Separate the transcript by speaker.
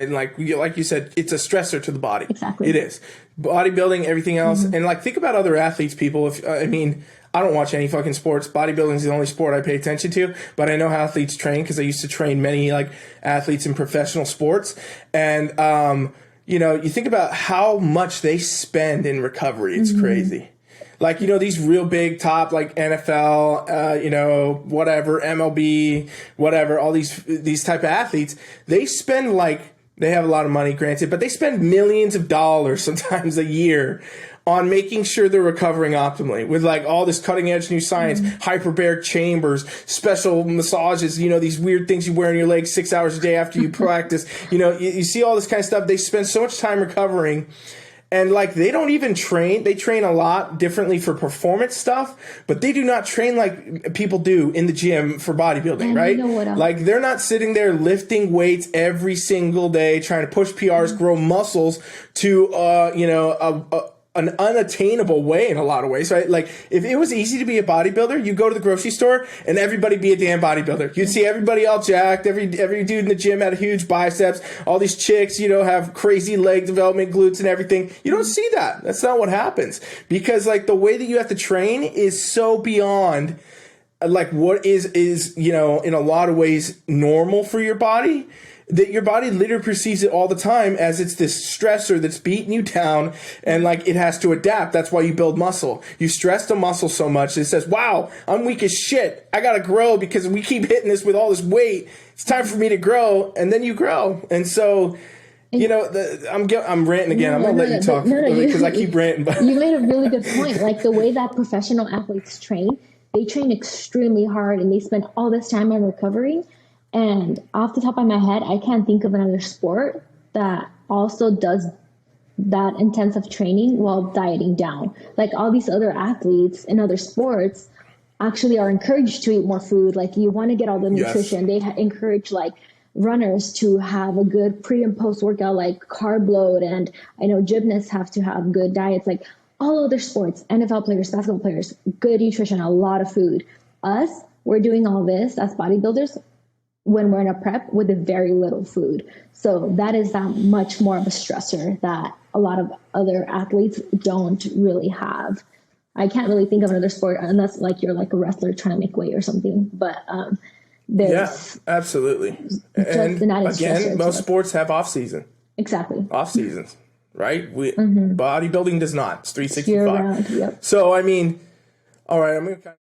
Speaker 1: And like you said, it's a stressor to the body.
Speaker 2: Exactly.
Speaker 1: It is. Bodybuilding, everything else. And like, think about other athletes, people. If I mean, I don't watch any fucking sports. Bodybuilding is the only sport I pay attention to, but I know how athletes train because I used to train many like athletes in professional sports. And, you know, you think about how much they spend in recovery. It's crazy. Like, you know, these real big top, like NFL, you know, whatever, MLB, whatever, all these type of athletes, they spend like, they have a lot of money, granted, but they spend millions of dollars sometimes a year on making sure they're recovering optimally with like all this cutting edge new science, hyperbaric chambers, special massages, you know, these weird things you wear on your legs 6 hours a day after you practice. You know, you see all this kind of stuff. They spend so much time recovering. And like, they don't even train. They train a lot differently for performance stuff, but they do not train like people do in the gym for bodybuilding,
Speaker 2: and
Speaker 1: right?
Speaker 2: You know what else?
Speaker 1: Like, they're not sitting there lifting weights every single day, trying to push PRs, grow muscles to, you know, an unattainable way in a lot of ways, right? Like, if it was easy to be a bodybuilder, you go to the grocery store and everybody be a damn bodybuilder. You'd see everybody all jacked. Every dude in the gym had huge biceps. All these chicks, you know, have crazy leg development, glutes and everything. You don't see that. That's not what happens, because like the way that you have to train is so beyond like what is, you know, in a lot of ways normal for your body, that your body literally perceives it all the time as it's this stressor that's beating you down, and like it has to adapt. That's why you build muscle. You stress the muscle so much that it says, wow, I'm weak as shit. I gotta grow because we keep hitting this with all this weight. It's time for me to grow. And then you grow. And so, you know, I'm ranting again. I'm gonna let you talk because I keep ranting. But
Speaker 2: you made a really good point. Like the way that professional athletes train, they train extremely hard and they spend all this time on recovering. And off the top of my head, I can't think of another sport that also does that intensive training while dieting down. Like all these other athletes in other sports actually are encouraged to eat more food. Like you want to get all the nutrition. They encourage like runners to have a good pre and post workout, like carb load. And I know gymnasts have to have good diets, like all other sports, NFL players, basketball players, good nutrition, a lot of food. Us, we're doing all this as bodybuilders when we're in a prep with very little food. So that is that much more of a stressor that a lot of other athletes don't really have. I can't really think of another sport unless like you're like a wrestler trying to make weight or something. But
Speaker 1: yeah, absolutely. And again, most sports have off season.
Speaker 2: Exactly.
Speaker 1: Off seasons, right? Bodybuilding does not. It's 365.
Speaker 2: Year round, yep.
Speaker 1: So I mean, all right, I'm gonna kind of